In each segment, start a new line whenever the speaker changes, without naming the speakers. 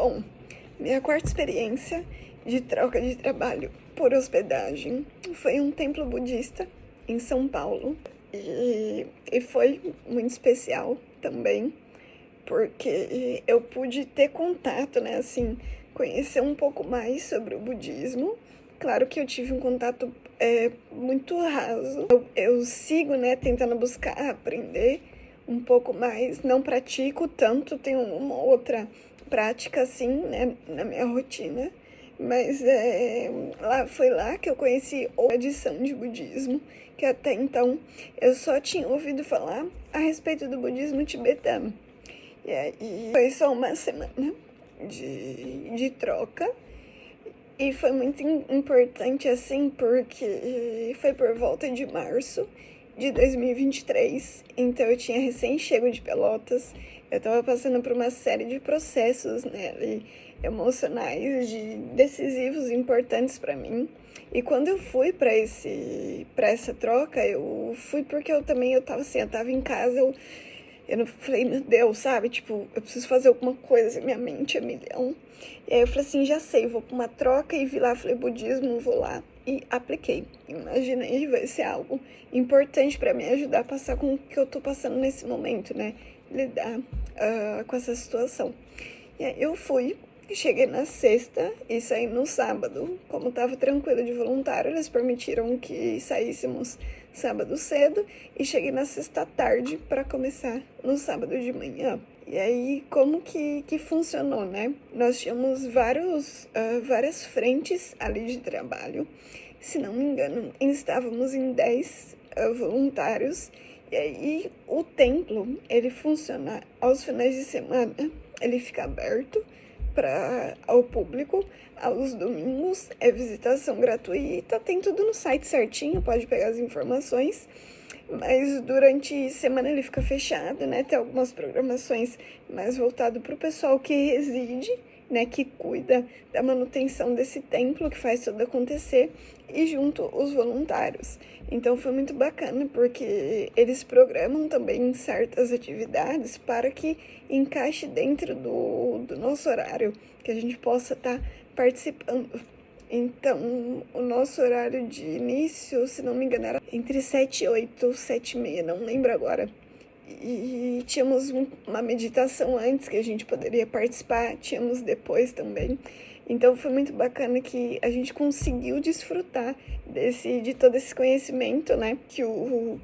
Bom, minha quarta experiência de troca de trabalho por hospedagem foi um templo budista em São Paulo. E foi muito especial também, porque eu pude ter contato, né, assim, conhecer um pouco mais sobre o budismo. Claro que eu tive um contato muito raso. Eu sigo, né, tentando buscar aprender um pouco mais, não pratico tanto, tenho uma outra prática, assim, né, na minha rotina, mas foi lá que eu conheci a tradição de budismo, que até então eu só tinha ouvido falar a respeito do budismo tibetano. E aí foi só uma semana de troca. E foi muito importante, assim, porque foi por volta de março de 2023. Então eu tinha recém chego de Pelotas. Eu tava passando por uma série de processos, né, emocionais, decisivos, importantes para mim. E quando eu fui para essa troca, eu fui porque eu tava em casa, eu não falei, meu Deus, sabe? Tipo, eu preciso fazer alguma coisa, minha mente é milhão. E aí eu falei assim, já sei, vou pra uma troca e vi lá, falei, budismo, vou lá e apliquei. Imaginei, vai ser algo importante pra me ajudar a passar com o que eu tô passando nesse momento, né? Lidar com essa situação. E aí eu fui, cheguei na sexta e saí no sábado. Como tava tranquilo de voluntário, eles permitiram que saíssemos sábado cedo e cheguei na sexta tarde para começar no sábado de manhã. E aí, como que funcionou, né? Nós tínhamos várias frentes ali de trabalho. Se não me engano, estávamos em 10 voluntários. E aí, o templo, ele funciona aos finais de semana. Ele fica aberto ao público. Aos domingos é visitação gratuita, tem tudo no site certinho, pode pegar as informações, mas durante a semana ele fica fechado, né? Tem algumas programações mais voltado para o pessoal que reside, né? Que cuida da manutenção desse templo, que faz tudo acontecer, e junto os voluntários. Então foi muito bacana, porque eles programam também certas atividades para que encaixe dentro do nosso horário, que a gente possa estar participando. Então, o nosso horário de início, se não me engano, era entre 7 e 8, 7 e meia, não lembro agora. E tínhamos uma meditação antes que a gente poderia participar, tínhamos depois também. Então foi muito bacana que a gente conseguiu desfrutar de todo esse conhecimento, né, que o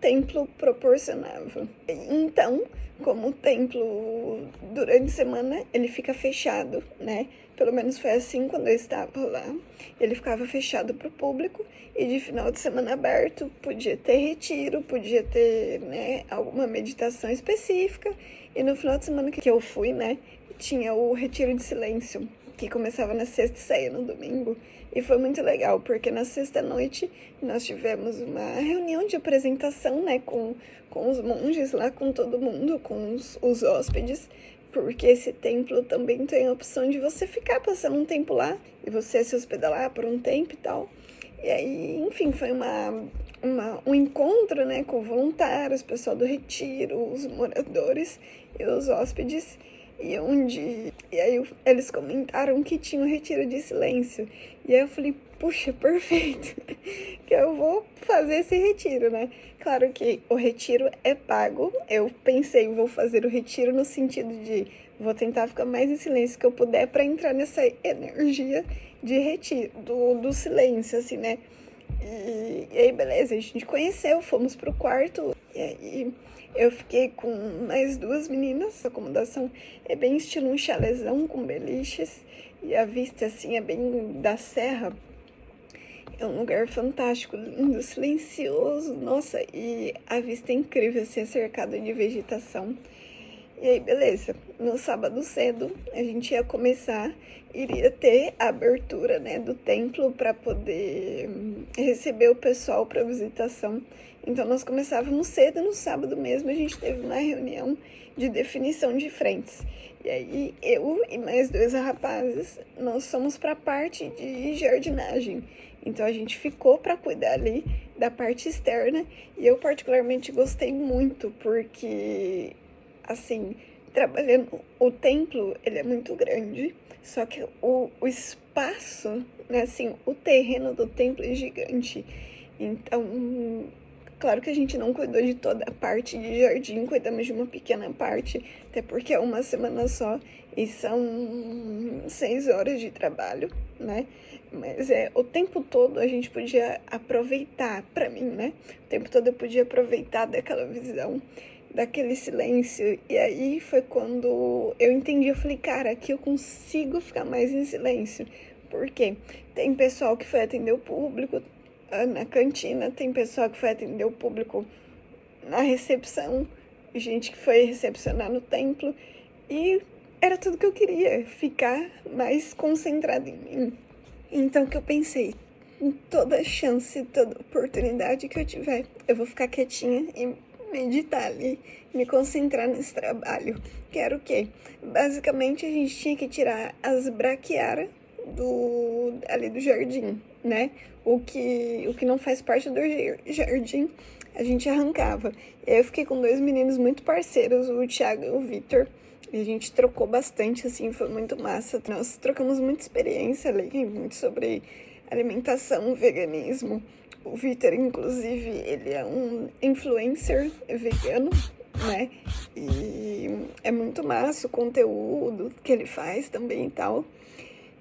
templo proporcionava. Então, como o templo durante a semana ele fica fechado, né? Pelo menos foi assim quando eu estava lá. Ele ficava fechado para o público e de final de semana aberto podia ter retiro, podia ter, né, alguma meditação específica. E no final de semana que eu fui, né, tinha o retiro de silêncio, que começava na sexta e saía no domingo. E foi muito legal, porque na sexta-noite nós tivemos uma reunião de apresentação, né, com os monges lá, com todo mundo, com os hóspedes, porque esse templo também tem a opção de você ficar passando um tempo lá, e você se hospedar lá por um tempo e tal. E aí, enfim, foi um encontro, né, com voluntários, pessoal do retiro, os moradores e os hóspedes. E aí eles comentaram que tinha um retiro de silêncio. E aí eu falei, puxa, perfeito, que eu vou fazer esse retiro, né? Claro que o retiro é pago. Eu pensei, vou fazer o retiro no sentido de vou tentar ficar mais em silêncio que eu puder para entrar nessa energia de retiro, do silêncio, assim, né? E aí, beleza, a gente conheceu, fomos pro quarto, e aí eu fiquei com mais duas meninas. A acomodação é bem estilo um chalezão com beliches, e a vista, assim, é bem da serra. É um lugar fantástico, lindo, silencioso, nossa, e a vista é incrível, assim, é cercado de vegetação. E aí, beleza, no sábado cedo a gente ia começar, iria ter a abertura, né, do templo para poder receber o pessoal para visitação. Então nós começávamos cedo, no sábado mesmo a gente teve uma reunião de definição de frentes. E aí eu e mais dois rapazes, nós fomos para a parte de jardinagem. Então a gente ficou para cuidar ali da parte externa, e eu particularmente gostei muito, porque assim, trabalhando o templo, ele é muito grande, só que o espaço, né, assim, o terreno do templo é gigante. Então, claro que a gente não cuidou de toda a parte de jardim, cuidamos de uma pequena parte, até porque é uma semana só e são 6 horas de trabalho, né? Mas o tempo todo a gente podia aproveitar, pra mim, né? O tempo todo eu podia aproveitar daquela visão, daquele silêncio. E aí foi quando eu entendi, eu falei, cara, aqui eu consigo ficar mais em silêncio. Por quê? Tem pessoal que foi atender o público na cantina, tem pessoal que foi atender o público na recepção, gente que foi recepcionar no templo. E era tudo que eu queria, ficar mais concentrada em mim. Então que eu pensei, em toda chance, toda oportunidade que eu tiver, eu vou ficar quietinha e meditar ali, me concentrar nesse trabalho. Que era o quê? Basicamente a gente tinha que tirar as braquiárias ali do jardim, né? O que não faz parte do jardim, a gente arrancava. E aí eu fiquei com 2 meninos muito parceiros, o Thiago e o Vitor. E a gente trocou bastante, assim, foi muito massa. Nós trocamos muita experiência ali, muito sobre alimentação, veganismo. O Vitor, inclusive, ele é um influencer vegano, né? E é muito massa o conteúdo que ele faz também e tal.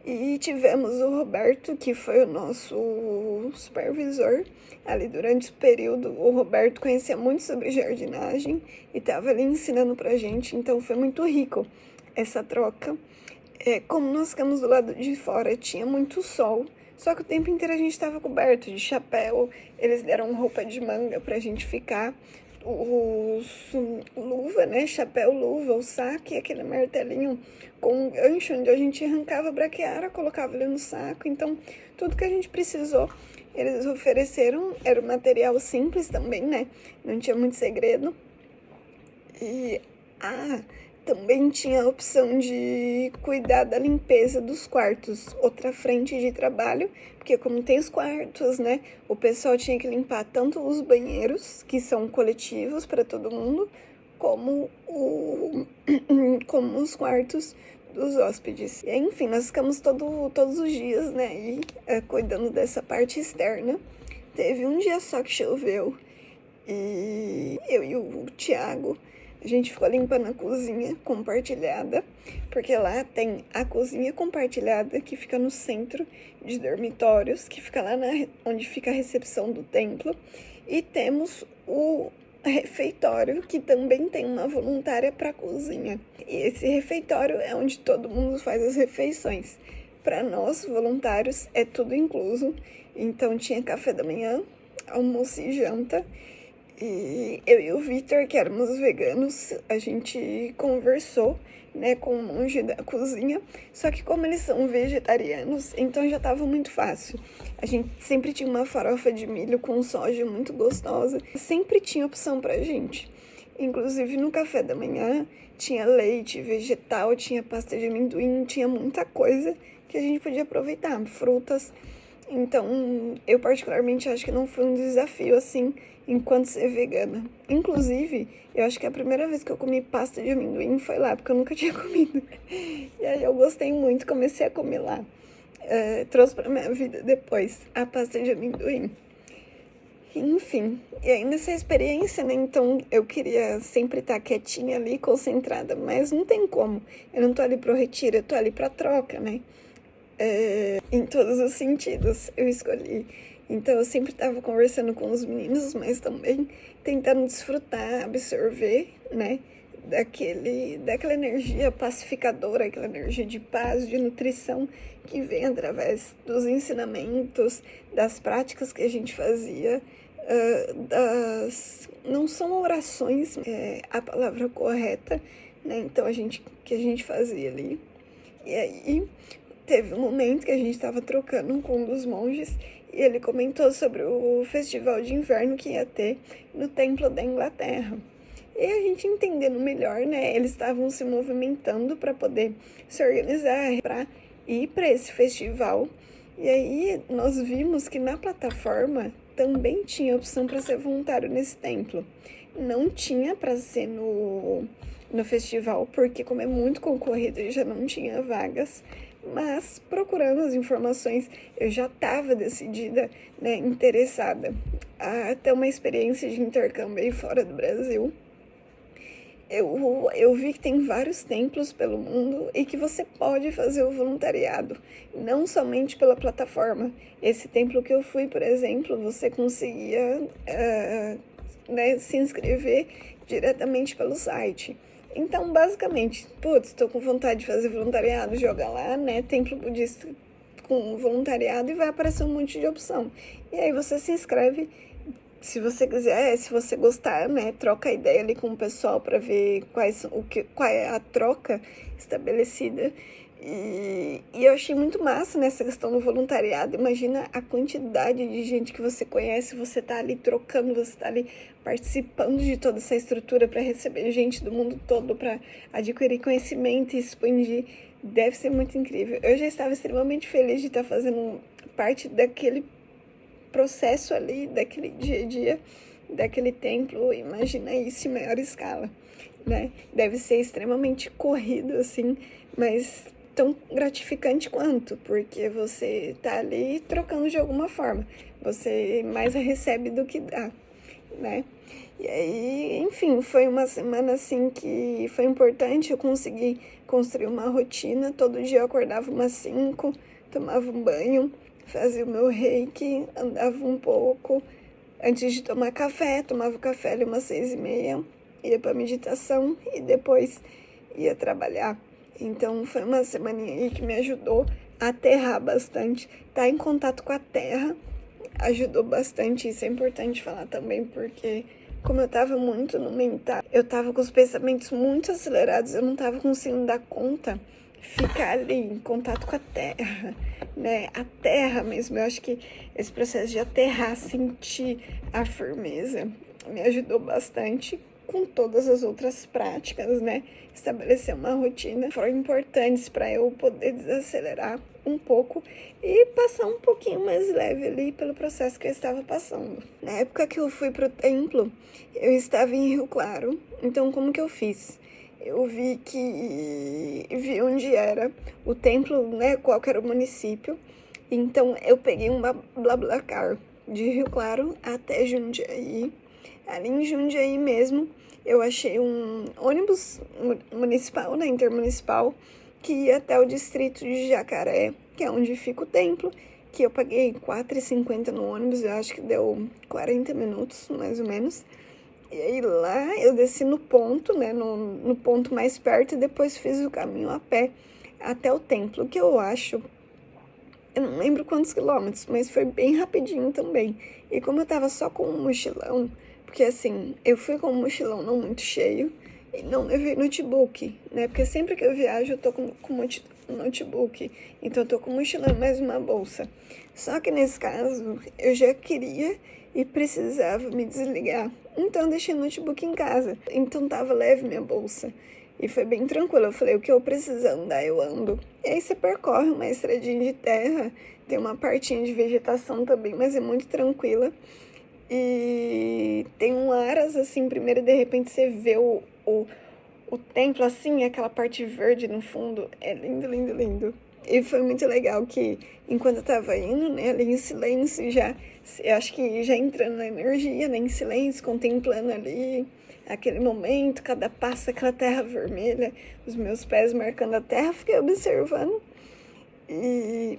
E tivemos o Roberto, que foi o nosso supervisor ali durante o período. O Roberto conhecia muito sobre jardinagem e estava ali ensinando pra gente, então foi muito rico essa troca. Como nós ficamos do lado de fora, tinha muito sol, só que o tempo inteiro a gente estava coberto de chapéu, eles deram roupa de manga pra gente ficar, luva, né, chapéu, luva, o saco e aquele martelinho com um gancho onde a gente arrancava a braquiária, colocava ele no saco. Então, tudo que a gente precisou, eles ofereceram. Era um material simples também, né, não tinha muito segredo. E, também tinha a opção de cuidar da limpeza dos quartos, outra frente de trabalho, porque como tem os quartos, né, o pessoal tinha que limpar tanto os banheiros, que são coletivos para todo mundo, como como os quartos dos hóspedes. E, enfim, nós ficamos todos os dias, né, aí, cuidando dessa parte externa. Teve um dia só que choveu e eu e o Thiago, a gente ficou limpando a cozinha compartilhada, porque lá tem a cozinha compartilhada que fica no centro de dormitórios, que fica lá onde fica a recepção do templo, e temos o refeitório, que também tem uma voluntária para a cozinha. E esse refeitório é onde todo mundo faz as refeições. Para nós, voluntários, é tudo incluso. Então tinha café da manhã, almoço e janta. E eu e o Vitor, que éramos veganos, a gente conversou, né, com o monge da cozinha, só que como eles são vegetarianos, então já estava muito fácil. A gente sempre tinha uma farofa de milho com soja muito gostosa, sempre tinha opção pra gente. Inclusive no café da manhã tinha leite vegetal, tinha pasta de amendoim, tinha muita coisa que a gente podia aproveitar, frutas. Então, eu particularmente acho que não foi um desafio assim, enquanto ser vegana. Inclusive, eu acho que a primeira vez que eu comi pasta de amendoim foi lá, porque eu nunca tinha comido. E aí eu gostei muito, comecei a comer lá. Trouxe pra minha vida depois a pasta de amendoim. Enfim, e aí nessa experiência, né, então eu queria sempre estar quietinha ali, concentrada, mas não tem como. Eu não tô ali pro retiro, eu tô ali pra troca, né? Em todos os sentidos eu escolhi. Então eu sempre estava conversando com os meninos, mas também tentando desfrutar, absorver, né, daquela energia pacificadora, aquela energia de paz, de nutrição que vem através dos ensinamentos, das práticas que a gente fazia, não são orações, a palavra correta, né, então que a gente fazia ali. E aí teve um momento que a gente estava trocando com um dos monges e ele comentou sobre o festival de inverno que ia ter no templo da Inglaterra. E a gente entendendo melhor, né, eles estavam se movimentando para poder se organizar para ir para esse festival. E aí nós vimos que na plataforma também tinha opção para ser voluntário nesse templo. Não tinha para ser no no festival, porque como é muito concorrido, eu já não tinha vagas. Mas, procurando as informações, eu já estava decidida, né, interessada a ter uma experiência de intercâmbio aí fora do Brasil. Eu vi que tem vários templos pelo mundo e que você pode fazer o voluntariado, não somente pela plataforma. Esse templo que eu fui, por exemplo, você conseguia né, se inscrever diretamente pelo site. Então, basicamente, putz, estou com vontade de fazer voluntariado, joga lá, né, templo budista com voluntariado e vai aparecer um monte de opção. E aí você se inscreve. Se você quiser, se você gostar, né, troca ideia ali com o pessoal para ver qual é a troca estabelecida. E eu achei muito massa nessa questão do voluntariado. Imagina a quantidade de gente que você conhece, você tá ali trocando, você tá ali participando de toda essa estrutura para receber gente do mundo todo, para adquirir conhecimento e expandir. Deve ser muito incrível. Eu já estava extremamente feliz de estar fazendo parte daquele processo ali, daquele dia a dia, daquele templo. Imagina isso em maior escala, né? Deve ser extremamente corrido, assim, mas tão gratificante quanto, porque você tá ali trocando de alguma forma. Você mais recebe do que dá, né? E aí, enfim, foi uma semana assim que foi importante. Eu consegui construir uma rotina. Todo dia eu acordava umas 5, tomava um banho, fazia o meu reiki, andava um pouco. Antes de tomar café, tomava o café ali umas 6h30, ia para meditação e depois ia trabalhar. Então foi uma semaninha aí que me ajudou a aterrar bastante, estar em contato com a terra ajudou bastante. Isso é importante falar também, porque como eu tava muito no mental, eu tava com os pensamentos muito acelerados, eu não tava conseguindo dar conta, ficar ali em contato com a terra, né? A terra mesmo. Eu acho que esse processo de aterrar, sentir a firmeza, me ajudou bastante com todas as outras práticas, né? Estabelecer uma rotina foram importantes para eu poder desacelerar um pouco e passar um pouquinho mais leve ali pelo processo que eu estava passando. Na época que eu fui pro templo, eu estava em Rio Claro. Então, como que eu fiz? Eu vi onde era o templo, né? Qual que era o município. Então, eu peguei uma BlaBlaCar de Rio Claro até Jundiaí. Ali em Jundiaí mesmo, eu achei um ônibus municipal, né, intermunicipal, que ia até o distrito de Jacaré, que é onde fica o templo, que eu paguei R$4,50 no ônibus. Eu acho que deu 40 minutos, mais ou menos. E aí lá eu desci no ponto, né, no ponto mais perto, e depois fiz o caminho a pé até o templo, que eu acho, eu não lembro quantos quilômetros, mas foi bem rapidinho também. E como eu tava só com um mochilão, porque assim, eu fui com um mochilão não muito cheio e não levei notebook, né? Porque sempre que eu viajo eu tô com notebook, então eu tô com um mochilão e mais uma bolsa. Só que nesse caso eu já queria e precisava me desligar, então eu deixei o notebook em casa, então tava leve minha bolsa. E foi bem tranquilo. Eu falei, o que eu preciso andar, eu ando. E aí você percorre uma estradinha de terra, tem uma partinha de vegetação também, mas é muito tranquila. E tem um aras, assim, primeiro de repente você vê o templo, assim, aquela parte verde no fundo. É lindo, lindo, lindo. E foi muito legal que, enquanto eu tava indo, né, ali em silêncio, já, eu acho que já entrando na energia, né, em silêncio, contemplando ali aquele momento, cada passo, aquela terra vermelha, os meus pés marcando a terra, fiquei observando,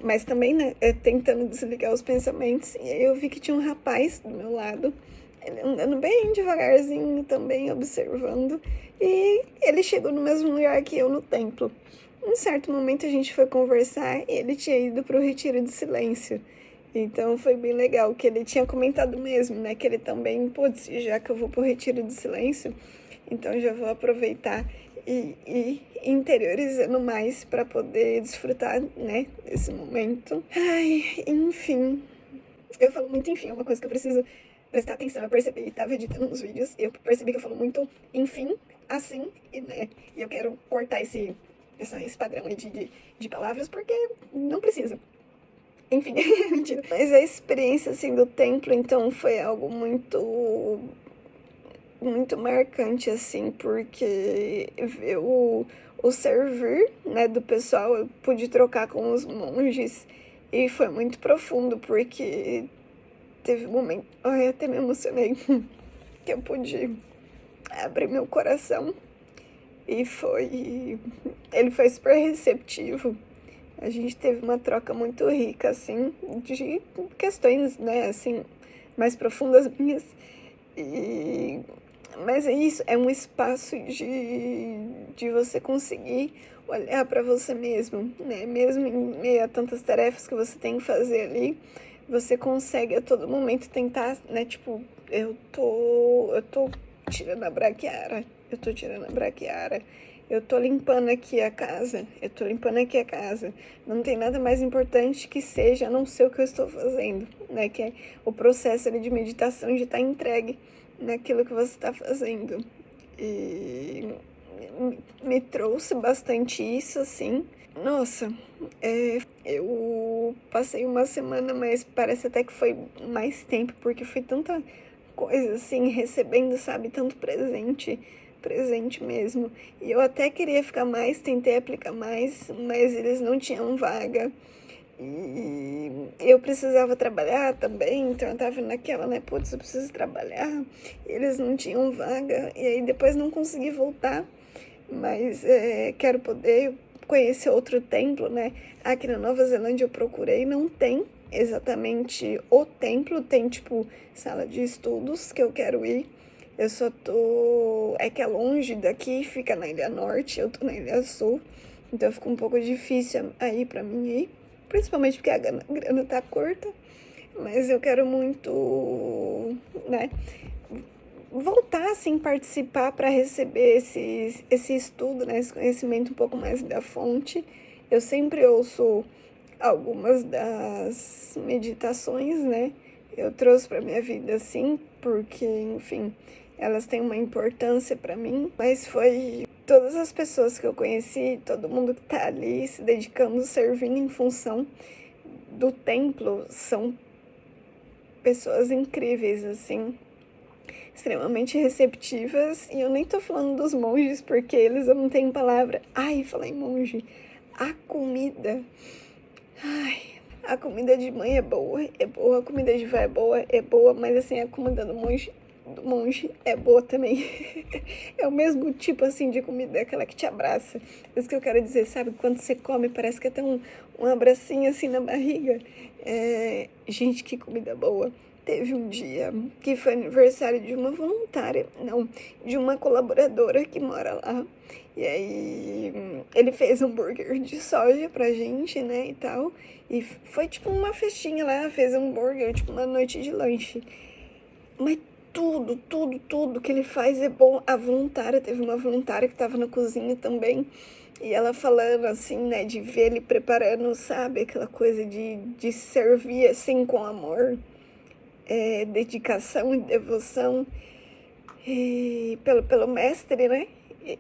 mas também, né, tentando desligar os pensamentos. E aí eu vi que tinha um rapaz do meu lado, ele andando bem devagarzinho, também observando, e ele chegou no mesmo lugar que eu no templo. Em certo momento a gente foi conversar e ele tinha ido para o retiro de silêncio. Então foi bem legal que ele tinha comentado mesmo, né? Que ele também, putz, já que eu vou pro retiro de silêncio, então já vou aproveitar e interiorizando mais para poder desfrutar, né? Desse momento. Ai, enfim. Eu falo muito enfim, é uma coisa que eu preciso prestar atenção. Eu percebi, tava editando uns vídeos, eu percebi que eu falo muito enfim, assim, e né? E eu quero cortar esse padrão aí de palavras, porque não precisa. Enfim, mentira. Mas a experiência, assim, do templo, então, foi algo muito muito marcante, assim, porque ver o servir, né, do pessoal, eu pude trocar com os monges e foi muito profundo, porque teve um momento, ai, até me emocionei, que eu pude abrir meu coração e ele foi super receptivo. A gente teve uma troca muito rica, assim, de questões, né, assim, mais profundas minhas. E, mas é isso, é um espaço de você conseguir olhar para você mesmo, né? Mesmo em meio a tantas tarefas que você tem que fazer ali, você consegue a todo momento tentar, né? Tipo, eu tô tirando a braquiara, eu tô limpando aqui a casa, Não tem nada mais importante que seja, a não ser o que eu estou fazendo, né? Que é o processo ali de meditação, de estar entregue naquilo que você está fazendo. E me trouxe bastante isso, assim. Nossa, eu passei uma semana, mas parece até que foi mais tempo, porque foi tanta coisa, assim, recebendo, sabe, tanto presente mesmo. E eu até queria ficar mais, tentei aplicar mais, mas eles não tinham vaga. E eu precisava trabalhar também, então eu tava naquela, né, putz, eu preciso trabalhar. Eles não tinham vaga, e aí depois não consegui voltar, mas quero poder conhecer outro templo, né? Aqui na Nova Zelândia eu procurei, não tem exatamente o templo, tem tipo sala de estudos que eu quero ir. Eu só tô. É que é longe daqui, fica na Ilha Norte, eu tô na Ilha Sul, então fica um pouco difícil aí pra mim ir, principalmente porque a grana tá curta, mas eu quero muito, né? Voltar assim, participar para receber esse estudo, né, esse conhecimento um pouco mais da fonte. Eu sempre ouço algumas das meditações, né? Eu trouxe para minha vida assim, porque, enfim, elas têm uma importância para mim, mas foi todas as pessoas que eu conheci, todo mundo que tá ali se dedicando, servindo em função do templo, são pessoas incríveis, assim, extremamente receptivas, e eu nem tô falando dos monges, porque eles eu não tenho palavra. Ai, falei monge, a comida, ai, a comida de mãe é boa, a comida de vó é boa, mas assim, a comida do monge é boa também. É o mesmo tipo assim de comida, aquela que te abraça. Isso que eu quero dizer, sabe? Quando você come, parece que é até um abracinho assim na barriga. Gente, que comida boa. Teve um dia que foi aniversário de uma voluntária, não, de uma colaboradora que mora lá. E aí ele fez hambúrguer de soja pra gente, né, e tal. E foi tipo uma festinha lá, fez hambúrguer, tipo uma noite de lanche. Mas tudo que ele faz é bom. A voluntária, teve uma voluntária que tava na cozinha também. E ela falando assim, né, de ver ele preparando, sabe, aquela coisa de servir assim com amor, dedicação e devoção, e pelo mestre, né,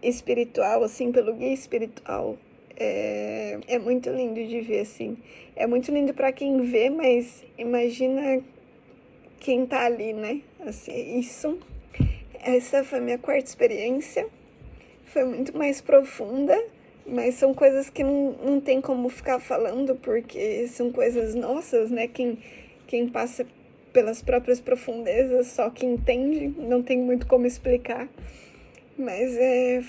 espiritual, assim, pelo guia espiritual. É muito lindo de ver, assim. É muito lindo para quem vê, mas imagina quem tá ali, né? Assim, essa foi a minha quarta experiência. Foi muito mais profunda, mas são coisas que não tem como ficar falando, porque são coisas nossas, né? Quem passa pelas próprias profundezas, só que entende, não tem muito como explicar. Mas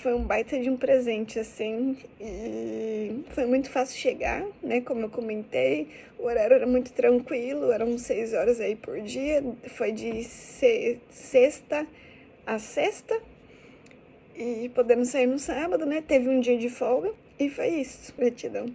foi um baita de um presente, assim, e foi muito fácil chegar, né, como eu comentei, o horário era muito tranquilo, eram 6 horas aí por dia, foi de sexta a sexta, e podemos sair no sábado, né, teve um dia de folga, e foi isso, gratidão.